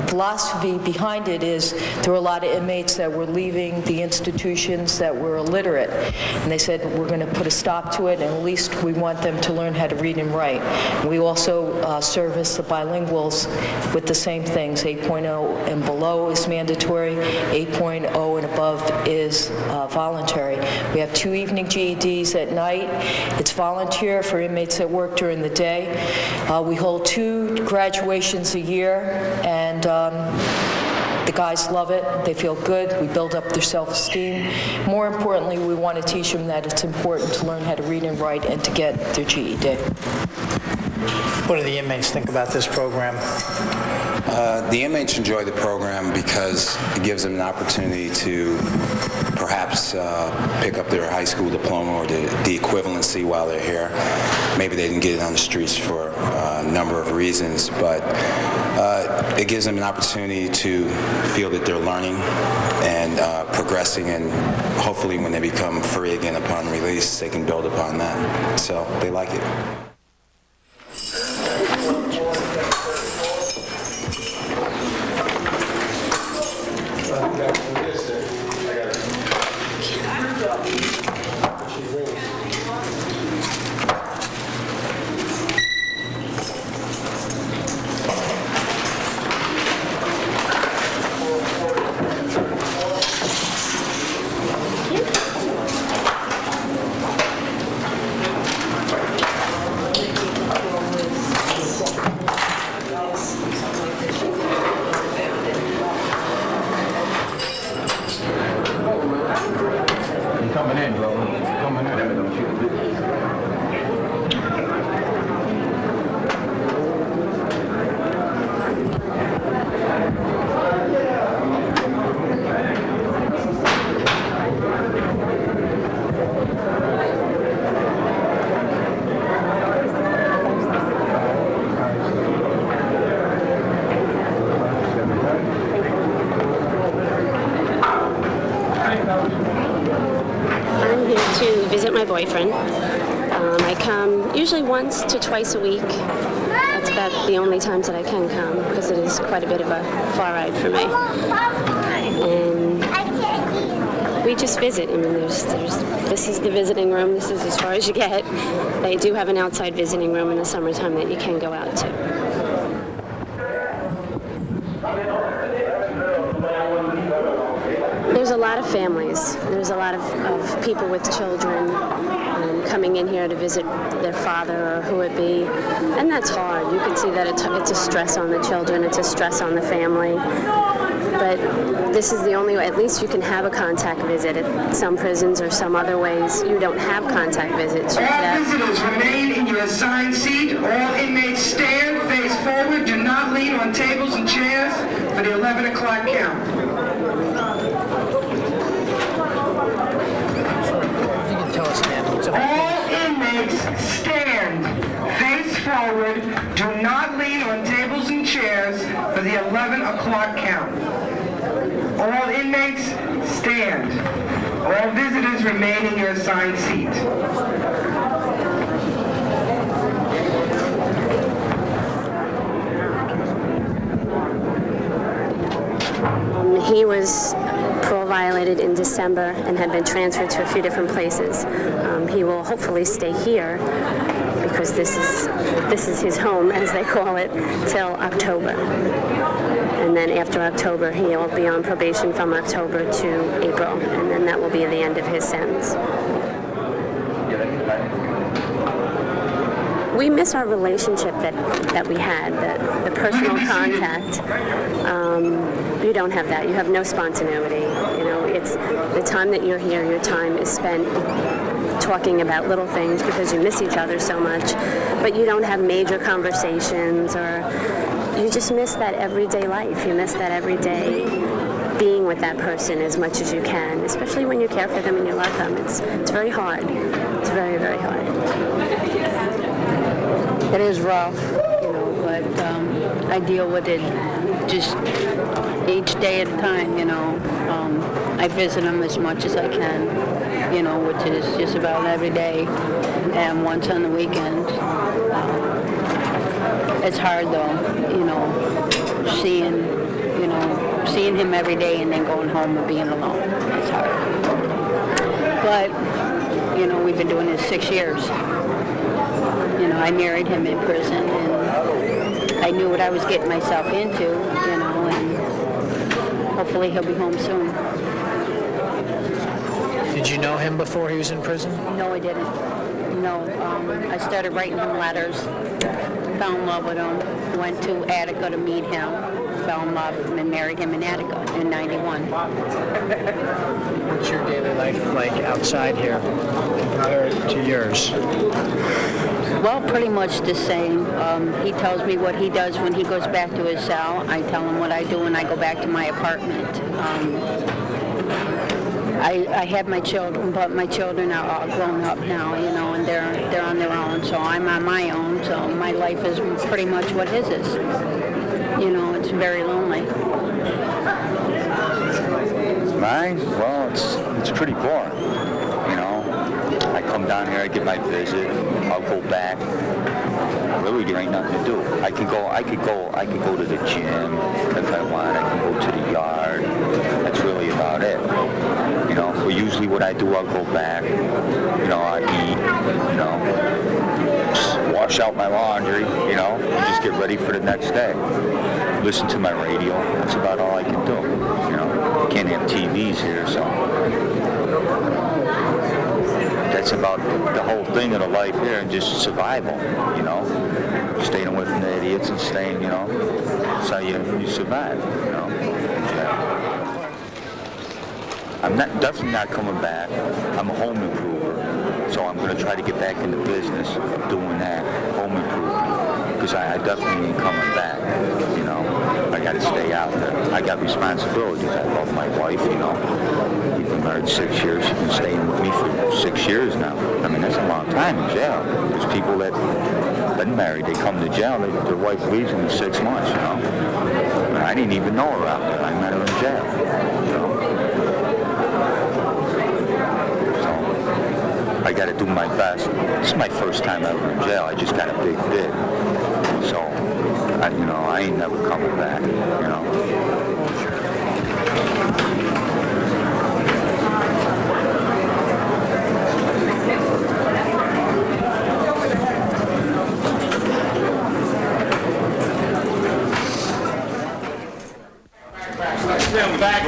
philosophy behind it is there were a lot of inmates that were leaving the institutions that were illiterate, and they said we're going to put a stop to it, and at least we want them to learn how to read and write. We also service the bilinguals with the same things. 8.0 and below is mandatory. 8.0 and above is voluntary. We have 2 evening GEDs at night. It's volunteer for inmates that work during the day. We hold 2 graduations a year, and the guys love it. They feel good. We build up their self-esteem. More importantly, we want to teach them that it's important to learn how to read and write and to get their GED. What do the inmates think about this program? The inmates enjoy the program because it gives them an opportunity to perhaps pick up their high school diploma or the equivalency while they're here. Maybe they didn't get it on the streets for a number of reasons, but it gives them an opportunity to feel that they're learning and progressing, and hopefully when they become free again upon release, they can build upon that. So they like it. Boyfriend. I come usually once to twice a week. That's about the only times that I can come because it is quite a bit of a far ride for me. And we just visit. I mean, this is the visiting room. This is as far as you get. They do have an outside visiting room in the summertime that you can go out to. lot of families. There's a lot of people with children coming in here to visit their father or who it be, and that's hard. You can see that it's a stress on the children, it's a stress on the family. But this is the only way, at least you can have a contact visit. At some prisons or some other ways, you don't have contact visits. All visitors remain in your assigned seat. All inmates stand, face forward, do not lean on tables and chairs for the 11 o'clock count. All inmates stand, face forward, do not lean on tables and chairs for the 11 o'clock count. All inmates stand. All visitors remain in your assigned seat. He was parole violated in December and had been transferred to a few different places. He will hopefully stay here because this is his home, as they call it, till October. And then after October, he'll be on probation from October to April, and then that will be the end of his sentence. We miss our relationship that we had, the personal contact. You don't have that. You have no spontaneity. You know, it's the time that you're here, your time is spent talking about little things because you miss each other so much, but you don't have major conversations, or you just miss that everyday life. You miss that everyday being with that person as much as you can, especially when you care for them and you love them. It's very hard. It's very, very hard. It is rough, you know, but I deal with it just each day at a time, you know. I visit them as much as I can, you know, which is just about every day and once on the weekend. It's hard though, you know, seeing him every day and then going home and being alone. It's hard. But, you know, we've been doing this 6 years. You know, I married him in prison, and I knew what I was getting myself into, you know, and hopefully he'll be home soon. Did you know him before he was in prison? No, I didn't. No, I started writing him letters, fell in love with him, went to Attica to meet him, fell in love and married him in Attica in '91. What's your daily life like outside here compared to yours? Well, pretty much the same. He tells me what he does when he goes back to his cell. I tell him what I do when I go back to my apartment. I have my children, but my children are all grown up now, you know, and they're on their own. So I'm on my own. So my life is pretty much what his is. You know, it's very lonely. Mine? Well, it's pretty boring. You know, I come down here, I get my visit, I'll go back. Really, there ain't nothing to do. I could go to the gym if I want. I can go to the yard. That's really about it. You know, but usually what I do, I'll go back. You know, I eat. You know, just wash out my laundry. You know, and just get ready for the next day. Listen to my radio. That's about all I can do. You know, can't have TVs here, so that's about the whole thing of the life here, and just survival. You know, staying away from the idiots and staying. You know, that's how you survive. You know. Yeah. I'm definitely not coming back. I'm a home improver, so I'm going to try to get back in the business of doing that, home improvement, because I definitely ain't coming back, you know. I got to stay out there. I got responsibilities. I love my wife, you know. We've been married 6 years. She's been staying with me for 6 years now. I mean, that's a long time in jail. There's people that been married, they come to jail, their wife leaves them in 6 months, you know. And I didn't even know her out there. I met her in jail, you know. I got to do my best. This is my first time ever in jail. I just got a big bid. So, I ain't never coming back, you know. Back.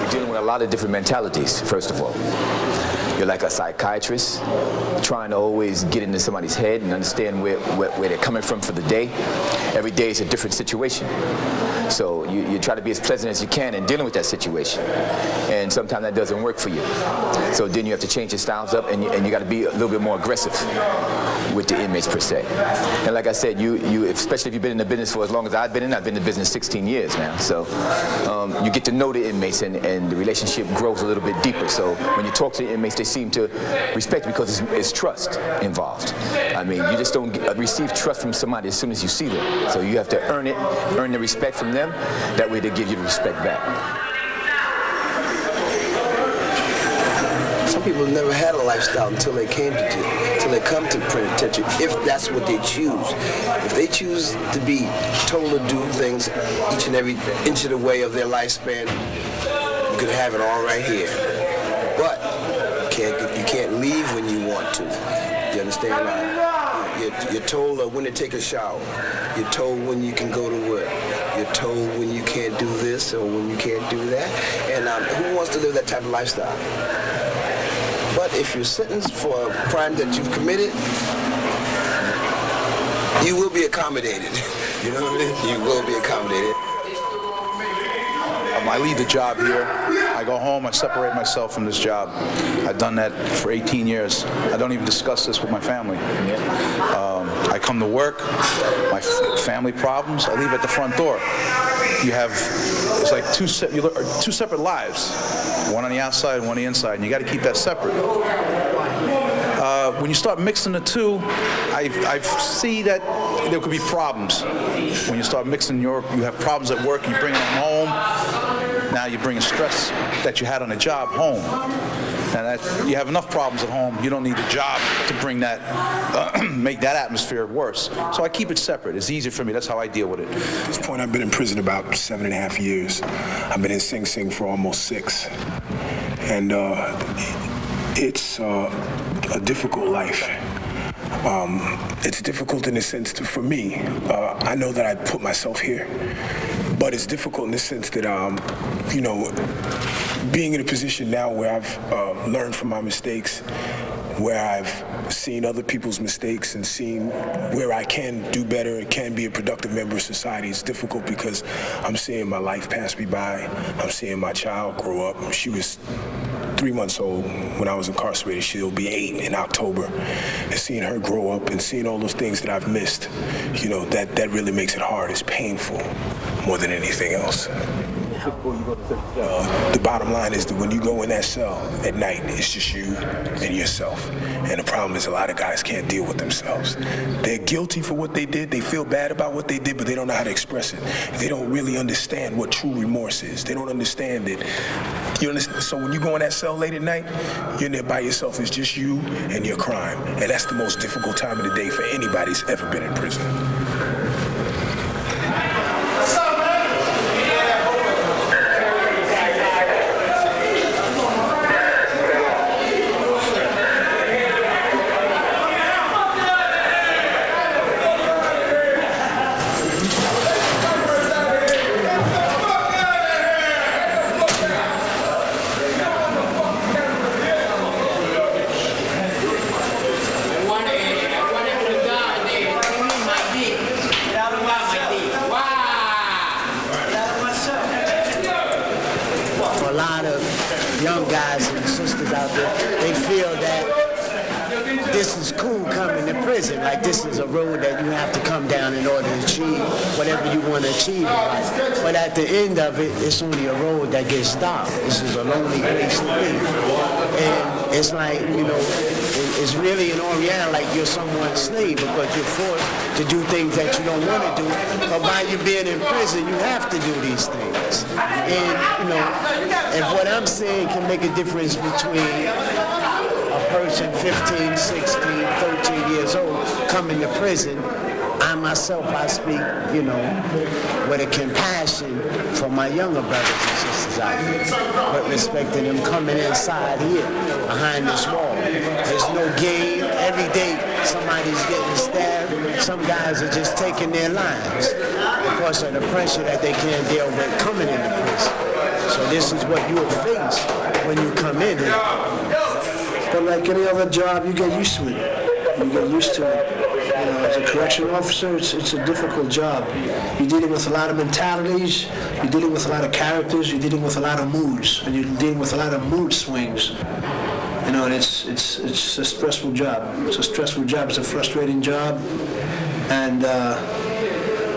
You're dealing with a lot of different mentalities, first of all. You're like a psychiatrist, trying to always get into somebody's head and understand where they're coming from for the day. Every day is a different situation. So you try to be as pleasant as you can in dealing with that situation. And sometimes that doesn't work for you. So then you have to change your styles up, and you got to be a little bit more aggressive with the inmates per se. And like I said, you especially if you've been in the business for as long as I've been in the business 16 years now. So you get to know the inmates, and the relationship grows a little bit deeper. So when you talk to the inmates, they seem to respect you because it's trust involved. I mean, you just don't receive trust from somebody as soon as you see them. So you have to earn it, earn the respect from them. That way they give you the respect back. Some people never had a lifestyle until they come to penitentiary, if that's what they choose. If they choose to be told to do things each and every inch of the way of their lifespan, you could have it all right here. But you can't leave when you want to. You understand? You're told when to take a shower. You're told when you can go to work. You're told when you can't do this or when you can't do that. And who wants to live that type of lifestyle? But if you're sentenced for a crime that you've committed, you will be accommodated. You know what I mean? You will be accommodated. I leave the job here. I go home. I separate myself from this job. I've done that for 18 years. I don't even discuss this with my family. I come to work, my family problems, I leave at the front door. It's like two separate lives, one on the outside, one on the inside, and you got to keep that separate. When you start mixing the two, I see that there could be problems. When you start mixing you have problems at work, you bring them home. Now you're bringing stress that you had on the job home. And you have enough problems at home. You don't need the job to bring that, make that atmosphere worse. So I keep it separate. It's easier for me. That's how I deal with it. At this point, I've been in prison about 7.5 years. I've been in Sing Sing for almost 6. And it's a difficult life. It's difficult in the sense that for me, I know that I put myself here, but it's difficult in the sense that, being in a position now where I've learned from my mistakes, where I've seen other people's mistakes and seen where I can do better and can be a productive member of society, it's difficult because I'm seeing my life pass me by. I'm seeing my child grow up. She was 3 months old when I was incarcerated. She'll be 8 in October. And seeing her grow up and seeing all those things that I've missed, that really makes it hard. It's painful more than anything else. The bottom line is that when you go in that cell at night, it's just you and yourself. And the problem is a lot of guys can't deal with themselves. They're guilty for what they did. They feel bad about what they did, but they don't know how to express it. They don't really understand what true remorse is. They don't understand it. You understand? So when you go in that cell late at night, you're in there by yourself. It's just you and your crime. And that's the most difficult time of the day for anybody who's ever been in prison. Like this is a road that you have to come down in order to achieve whatever you want to achieve in life. But at the end of it, it's only a road that gets stopped. This is a lonely place to be. And it's like, it's really in all reality like you're someone's slave because you're forced to do things that you don't want to do. But by you being in prison, you have to do these things. And, and what I'm saying can make a difference between a person 15, 16, 13 years old coming to prison I myself, I speak, you know, with a compassion for my younger brothers and sisters out here, but respecting them coming inside here, behind this wall. There's no game. Every day somebody's getting stabbed. Some guys are just taking their lives because of the pressure that they can't deal with coming into prison. So this is what you'll face when you come in here. But like any other job, you get used to it. You get used to it. You know, as a correctional officer, it's a difficult job. You're dealing with a lot of mentalities, you're dealing with a lot of characters, you're dealing with a lot of moods, and you're dealing with a lot of mood swings. You know, and it's a stressful job. It's a stressful job. It's a frustrating job. And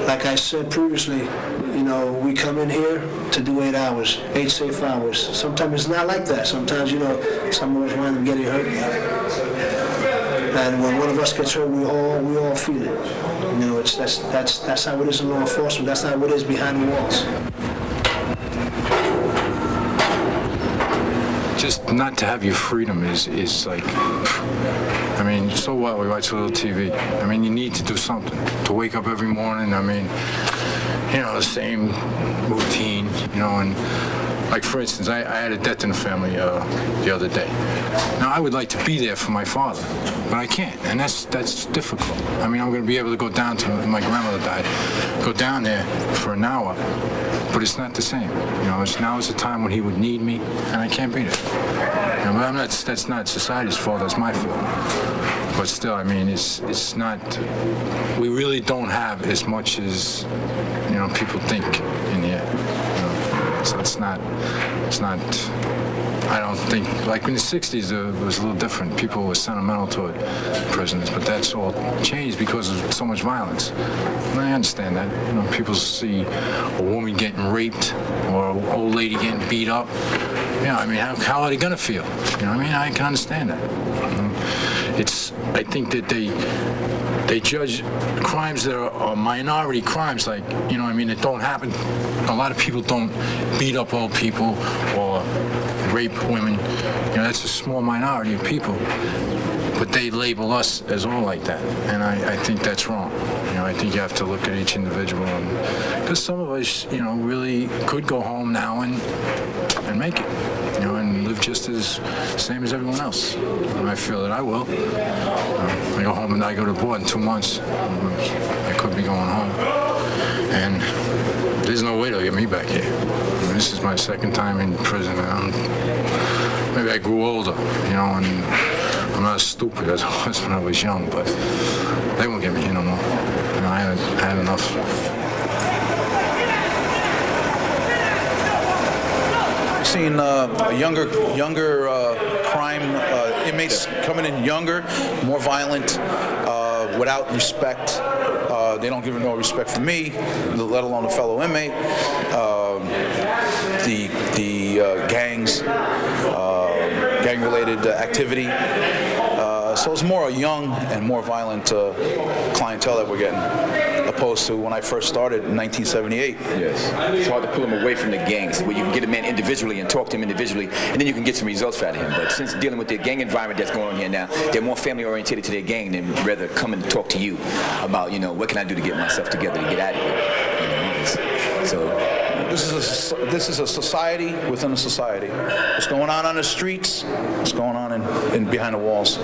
like I said previously, you know, we come in here to do 8 hours, 8 safe hours. Sometimes it's not like that. Sometimes, you know, some of us wind up getting hurt. And when one of us gets hurt, we all feel it. You know, that's how it is in law enforcement. That's how it is behind the walls. Just not to have your freedom is like, I mean, so what? We watch a little TV. I mean, you need to do something. To wake up every morning, I mean, you know, the same routine, you know, and like, for instance, I had a death in the family the other day. Now, I would like to be there for my father, but I can't, and that's difficult. I mean, I'm going to be able to go down to, my grandmother died, go down there for an hour, but it's not the same. You know, now is the time when he would need me, and I can't be there. You know, but that's not society's fault, that's my fault. But still, I mean, it's not, we really don't have as much as, you know, people think in here. So it's not, I don't think, like in the 60s it was a little different. People were sentimental toward prisoners, but that's all changed because of so much violence. And I understand that. You know, people see a woman getting raped or an old lady getting beat up. You know, I mean, how are they gonna feel? You know what I mean? I can understand that. I think that they judge crimes that are minority crimes, like, you know what I mean, that don't happen. A lot of people don't beat up old people or rape women. You know, that's a small minority of people. But they label us as all like that, and I think that's wrong. You know, I think you have to look at each individual, because some of us, you know, really could go home now and make it, you know, and live just as same as everyone else. And I feel that I will. I go home and I go to board in 2 months. I could be going home, and there's no way they'll get me back here. I mean, this is my second time in prison, and maybe I grew older, you know, and I'm not as stupid as I was when I was young, but they won't get me here no more. You know, I had enough. Seen younger crime inmates coming in younger, more violent, without respect. They don't give no respect for me, let alone a fellow inmate. The gangs, gang-related activity. So it's more a young and more violent clientele that we're getting, opposed to when I first started in 1978. Yes. It's hard to pull them away from the gangs, where you can get a man individually and talk to him individually, and then you can get some results out of him. But since dealing with the gang environment that's going on here now, they're more family-oriented to their gang than rather come and talk to you about, you know, what can I do to get myself together to get out of here. You know, so. This is a society within a society. What's going on the streets? What's going on in behind the walls?